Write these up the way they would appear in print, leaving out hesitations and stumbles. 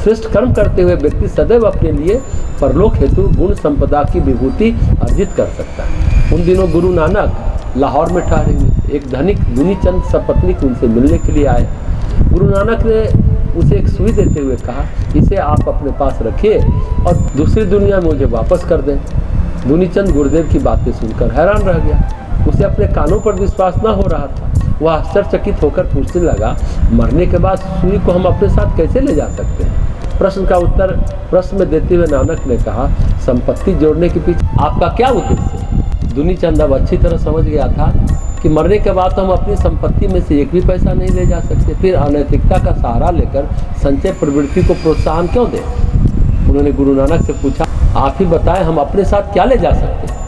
श्रेष्ठ कर्म करते हुए व्यक्ति सदैव अपने लिए परलोक हेतु गुण संपदा की विभूति अर्जित कर सकता है। उन दिनों गुरु नानक लाहौर में ठहरे हुए, एक धनिक दुनीचंद सपत्नीक उनसे मिलने के लिए आए। गुरु नानक ने उसे एक सुई देते हुए कहा, इसे आप अपने पास रखिए और दूसरी दुनिया में मुझे वापस कर दें। दुनीचंद गुरुदेव की बातें सुनकर हैरान रह गया। उसे अपने कानों पर विश्वास न हो रहा था। वह आश्चर्यचकित होकर पूछने लगा, मरने के बाद सुई को हम अपने साथ कैसे ले जा सकते हैं? प्रश्न का उत्तर प्रश्न में देते हुए नानक ने कहा, संपत्ति जोड़ने के पीछे आपका क्या उद्देश्य है? दुनीचंद अब अच्छी तरह समझ गया था कि मरने के बाद तो हम अपनी संपत्ति में से एक भी पैसा नहीं ले जा सकते, फिर अनैतिकता का सहारा लेकर संचय प्रवृत्ति को प्रोत्साहन क्यों दें? उन्होंने गुरु नानक से पूछा, आप ही बताएं हम अपने साथ क्या ले जा सकते हैं?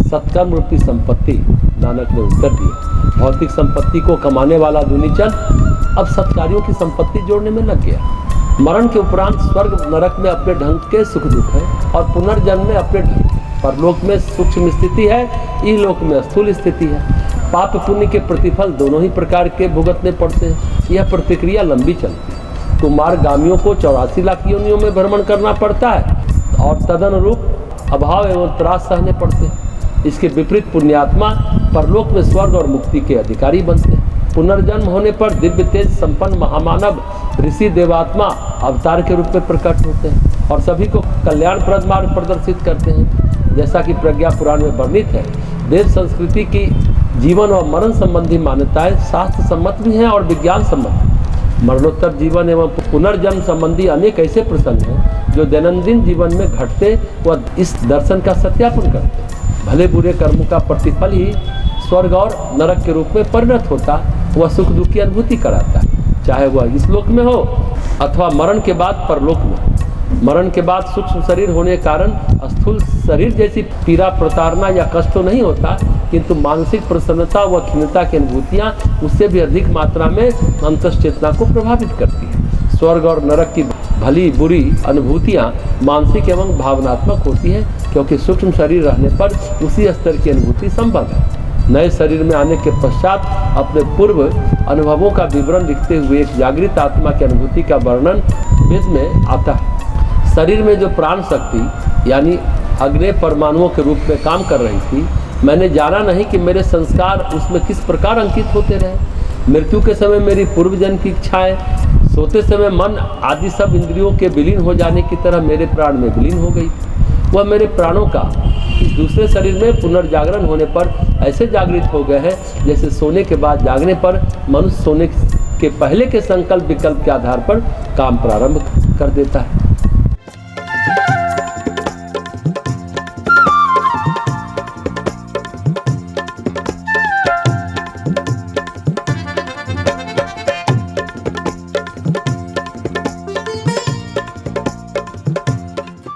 सत्कर्म रूपी संपत्ति, नानक ने उत्तर दिया। भौतिक संपत्ति को कमाने वाला दुनीचंद अब सत्कार्यों की संपत्ति जोड़ने में लग गया। मरण के उपरांत स्वर्ग नरक में अपने ढंग के सुख दुख है और पुनर्जन्म में अपने ढंग। परलोक में सूक्ष्म स्थिति है, इहलोक में स्थूल स्थिति है। पाप पुण्य के प्रतिफल दोनों ही प्रकार के भुगतने पड़ते हैं। यह प्रतिक्रिया लंबी चलती है। कुमारगामियों को 84 लाख योनियों में भ्रमण करना पड़ता है और तदनुरूप अभाव एवं त्रास सहने पड़ते हैं। इसके विपरीत पुण्यात्मा परलोक में स्वर्ग और मुक्ति के अधिकारी बनते हैं। पुनर्जन्म होने पर दिव्य तेज संपन्न महामानव ऋषि देवात्मा अवतार के रूप में प्रकट होते हैं और सभी को कल्याणप्रद मार्ग प्रदर्शित करते हैं। जैसा कि प्रज्ञा पुराण में वर्णित है, देव संस्कृति की जीवन और मरण संबंधी मान्यताएं शास्त्र सम्मत भी हैं और विज्ञान सम्मत। मरणोत्तर जीवन एवं पुनर्जन्म संबंधी अनेक ऐसे प्रसंग हैं जो दैनंदिन जीवन में घटते व इस दर्शन का सत्यापन करते हैं। भले बुरे कर्मों का प्रतिफल ही स्वर्ग और नरक के रूप में परिणत होता, वह सुख दुख की अनुभूति कराता है, चाहे वह इस लोक में हो अथवा मरण के बाद परलोक में। मरण के बाद सूक्ष्म शरीर होने के कारण स्थूल शरीर जैसी पीड़ा, प्रताड़ना या कष्ट तो नहीं होता, किंतु मानसिक प्रसन्नता व खिन्नता की अनुभूतियाँ उससे भी अधिक मात्रा में अंतश्चेतना को प्रभावित करती है। स्वर्ग और नरक की भली बुरी अनुभूतियाँ मानसिक एवं भावनात्मक होती हैं, क्योंकि सूक्ष्म शरीर रहने पर उसी स्तर की अनुभूति संभव है। नए शरीर में आने के पश्चात अपने पूर्व अनुभवों का विवरण लिखते हुए एक जागृत आत्मा की अनुभूति का वर्णन वेद में आता है। शरीर में जो प्राण शक्ति यानी अग्नि परमाणुओं के रूप में काम कर रही थी, मैंने जाना नहीं कि मेरे संस्कार उसमें किस प्रकार अंकित होते रहे। मृत्यु के समय मेरी पूर्व जन्म की इच्छाएं, सोते समय मन आदि सब इंद्रियों के विलीन हो जाने की तरह मेरे प्राण में विलीन हो गई। वह मेरे प्राणों का इस दूसरे शरीर में पुनर्जागरण होने पर ऐसे जागृत हो गए हैं जैसे सोने के बाद जागने पर मनुष्य सोने के पहले के संकल्प विकल्प के आधार पर काम प्रारंभ कर देता है।